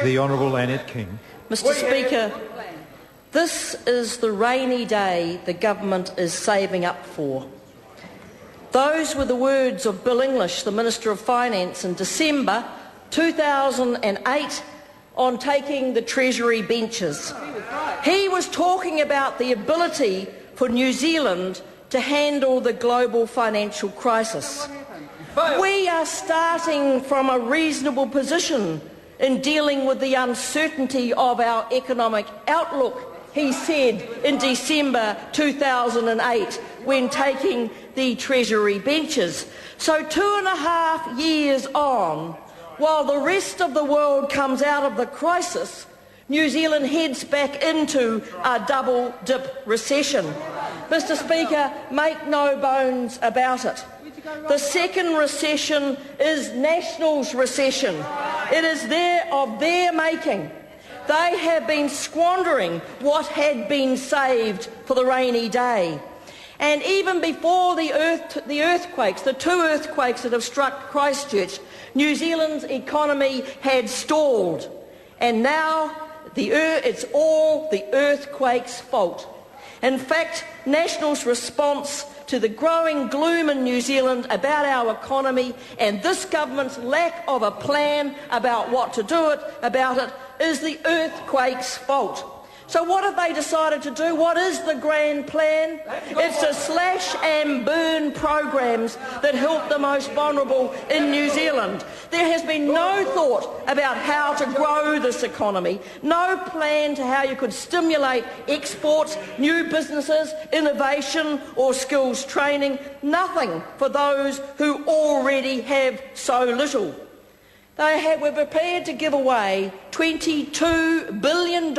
The Honourable Annette King. Mr Speaker, this is the rainy day the government is saving up for. Those were the words of Bill English, the Minister of Finance, in December 2008 on taking the Treasury benches. He was talking about the ability for New Zealand to handle the global financial crisis. We are starting from a reasonable position in dealing with the uncertainty of our economic outlook, he said in December 2008 when taking the Treasury benches. So 2.5 years on, while the rest of the world comes out of the crisis, New Zealand heads back into a double-dip recession. Mr Speaker, make no bones about it. The second recession is National's recession. It is of their making. They have been squandering what had been saved for the rainy day. And even before the earthquakes, the two earthquakes that have struck Christchurch, New Zealand's economy had stalled. And now it's all the earthquake's fault. In fact, National's response to the growing gloom in New Zealand about our economy and this government's lack of a plan about what to do about it is the earthquake's fault. So what have they decided to do? What is the grand plan? It's to slash and burn programs that help the most vulnerable in New Zealand. There has been no thought about how to grow this economy, no plan to how you could stimulate exports, new businesses, innovation or skills training, nothing for those who already have so little. We're prepared to give away $22 billion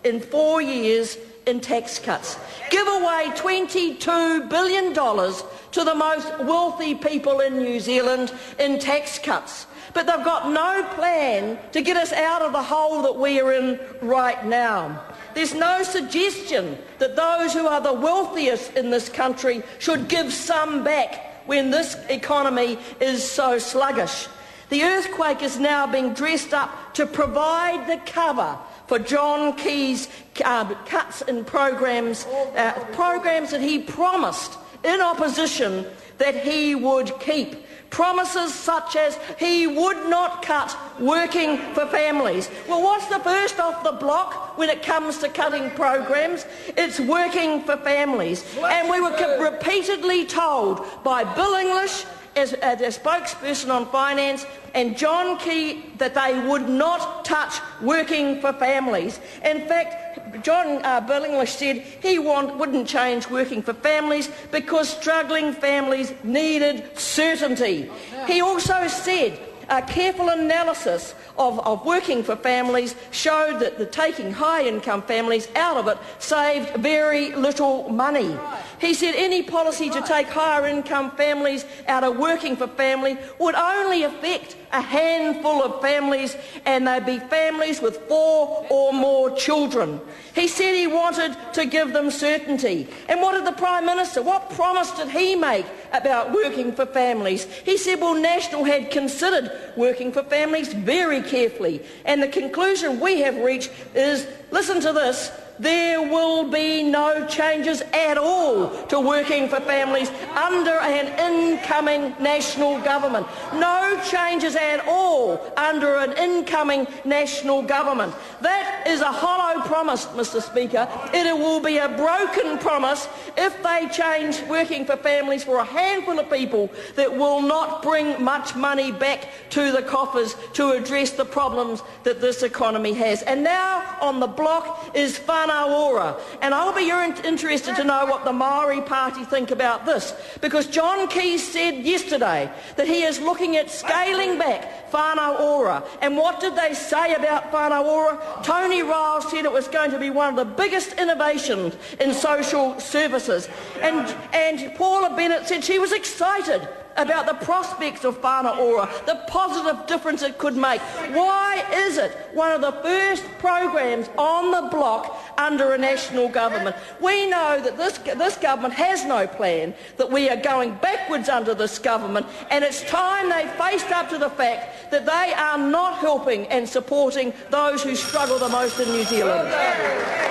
in 4 years in tax cuts. Give away $22 billion to the most wealthy people in New Zealand in tax cuts. But they've got no plan to get us out of the hole that we are in right now. There's no suggestion that those who are the wealthiest in this country should give some back when this economy is so sluggish. The earthquake is now being dressed up to provide the cover for John Key's cuts in programs that he promised in opposition that he would keep. Promises such as he would not cut working for families. Well, what's the first off the block when it comes to cutting programs? It's working for families. And we were repeatedly told by Bill English as a spokesperson on finance and John Key that they would not touch working for families. In fact, Bill English said he wouldn't change working for families because struggling families needed certainty. He also said a careful analysis of working for families showed that the taking high-income families out of it saved very little money. He said any policy to take higher-income families out of working for family would only affect a handful of families, and they'd be families with 4 or more children. He said he wanted to give them certainty. And what did the Prime Minister, what promise did he make about working for families? He said, well, National had considered working for families very carefully. And the conclusion we have reached is, listen to this, there will be no changes at all to working for families under an incoming National government. No changes at all under an incoming National government. That is a hollow promise, Mr Speaker. It will be a broken promise if they change working for families for a handful of people that will not bring much money back to the coffers to address the problems that this economy has. And now on the block is whānau ora. And I'll be interested to know what the Māori Party think about this, because John Key said yesterday that he is looking at scaling back whānau ora. And what did they say about whānau ora? Tony Ryle said it was going to be one of the biggest innovations in social services. And Paula Bennett said she was excited about the prospects of whānau ora, the positive difference it could make. Why is it one of the first programs on the block under a national government. We know that this government has no plan, that we are going backwards under this government, and it's time they faced up to the fact that they are not helping and supporting those who struggle the most in New Zealand.